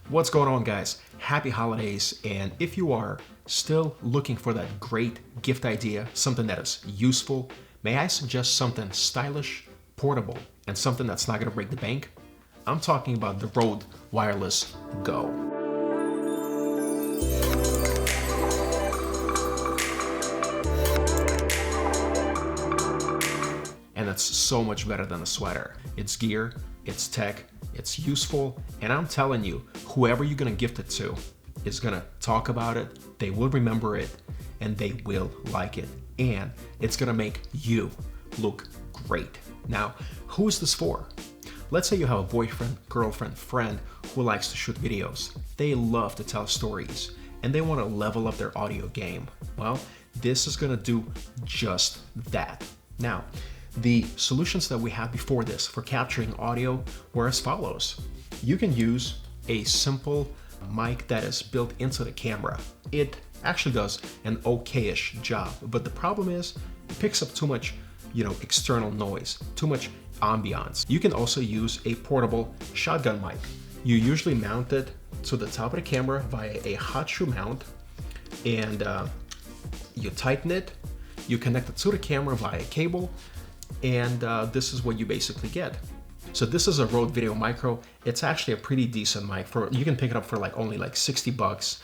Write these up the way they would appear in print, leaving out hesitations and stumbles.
What's going on, guys? Happy holidays, and if you are still looking for that great gift idea, something that is useful, may I suggest something stylish, portable, and something that's not going to break the bank? I'm talking about the Rode Wireless Go. And it's so much better than a sweater. It's gear, it's tech, it's useful, and I'm telling you, whoever you're gonna gift it to is gonna talk about it, they will remember it, and they will like it. And it's gonna make you look great. Now, who is this for? Let's say you have a boyfriend, girlfriend, friend who likes to shoot videos. They love to tell stories, and they wanna level up their audio game. Well, this is gonna do just that. Now, the solutions that we had before this for capturing audio were as follows. You can use a simple mic that is built into the camera. It actually does an okay-ish job, but the problem is it picks up too much, external noise, too much ambiance. You can also use a portable shotgun mic. You usually mount it to the top of the camera via a hot shoe mount, and you tighten it, you connect it to the camera via cable, and this is what you basically get. So this is a Rode Video Micro. It's actually a pretty decent mic. You can pick it up for only $60.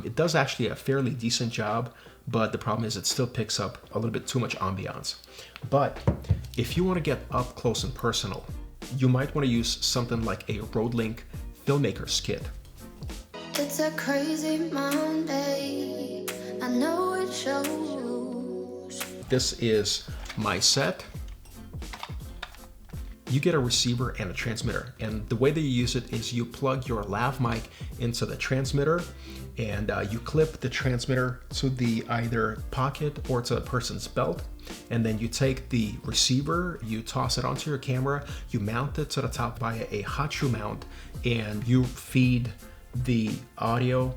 It does actually a fairly decent job, but the problem is it still picks up a little bit too much ambiance. But if you want to get up close and personal, you might want to use something like a Rodelink Filmmakers Kit. It's a crazy Monday, I know it shows. This is my set. You get a receiver and a transmitter, and the way that you use it is you plug your lav mic into the transmitter, and you clip the transmitter to the either pocket or to the person's belt, and then you take the receiver, you toss it onto your camera, you mount it to the top via a hot shoe mount, and you feed the audio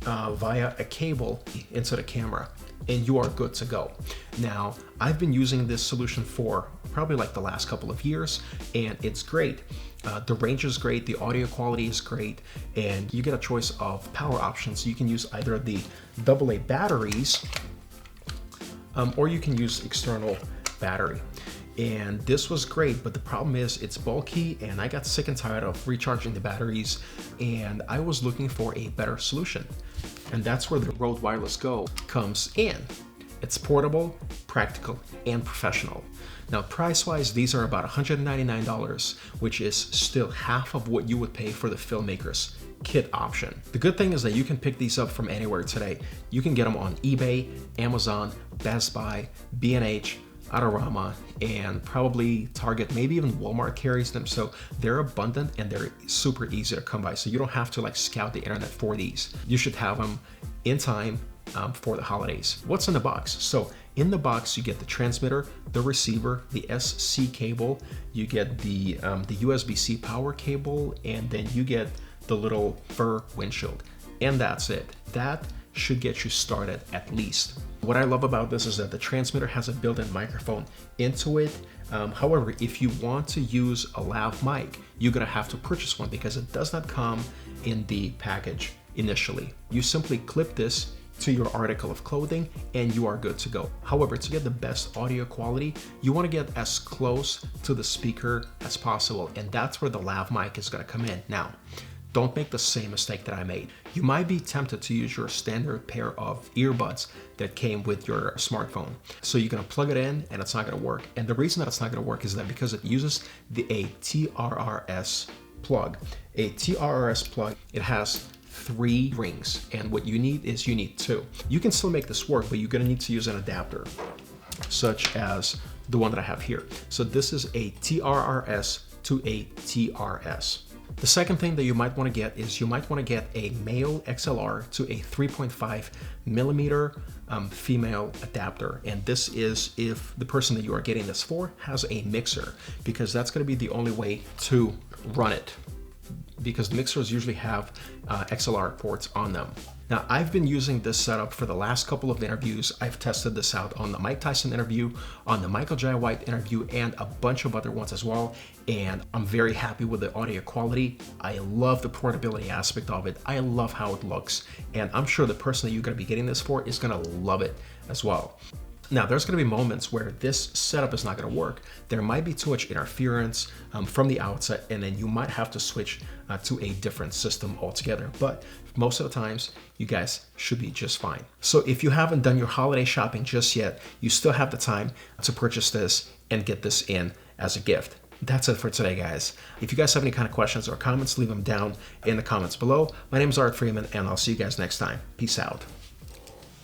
via a cable into the camera, and you are good to go. Now, I've been using this solution for probably the last couple of years, and it's great. The range is great, the audio quality is great, and you get a choice of power options. You can use either the AA batteries, or you can use external battery. And this was great, but the problem is it's bulky, and I got sick and tired of recharging the batteries, and I was looking for a better solution. And that's where the Rode Wireless Go comes in. It's portable, practical, and professional. Now, price-wise, these are about $199, which is still half of what you would pay for the Filmmakers Kit option. The good thing is that you can pick these up from anywhere today. You can get them on eBay, Amazon, Best Buy, B&H, Adorama, and probably Target, maybe even Walmart carries them. So they're abundant and they're super easy to come by. So you don't have to scout the internet for these. You should have them in time for the holidays. What's in the box? So in the box, you get the transmitter, the receiver, the SC cable, you get the USB-C power cable, and then you get the little fur windshield. And that's it. That should get you started at least. What I love about this is that the transmitter has a built-in microphone into it. However, if you want to use a lav mic, you're gonna have to purchase one because it does not come in the package initially. You simply clip this to your article of clothing and you are good to go. However, to get the best audio quality, you wanna get as close to the speaker as possible, and that's where the lav mic is gonna come in. Now, don't make the same mistake that I made. You might be tempted to use your standard pair of earbuds that came with your smartphone. So you're gonna plug it in and it's not gonna work. And the reason that it's not gonna work is that because it uses a TRRS plug. A TRRS plug, it has 3 rings, and what you need is you need 2. You can still make this work, but you're gonna need to use an adapter, such as the one that I have here. So this is a TRRS to a TRS. The second thing that you might want to get is you might want to get a male XLR to a 3.5 millimeter female adapter. And this is if the person that you are getting this for has a mixer, because that's going to be the only way to run it. because the mixers usually have XLR ports on them. Now, I've been using this setup for the last couple of interviews. I've tested this out on the Mike Tyson interview, on the Michael Jai White interview, and a bunch of other ones as well. And I'm very happy with the audio quality. I love the portability aspect of it. I love how it looks. And I'm sure the person that you're gonna be getting this for is gonna love it as well. Now, there's going to be moments where this setup is not going to work. There might be too much interference from the outset, and then you might have to switch to a different system altogether. But most of the times, you guys should be just fine. So if you haven't done your holiday shopping just yet, you still have the time to purchase this and get this in as a gift. That's it for today, guys. If you guys have any kind of questions or comments, leave them down in the comments below. My name is Art Freeman, and I'll see you guys next time. Peace out.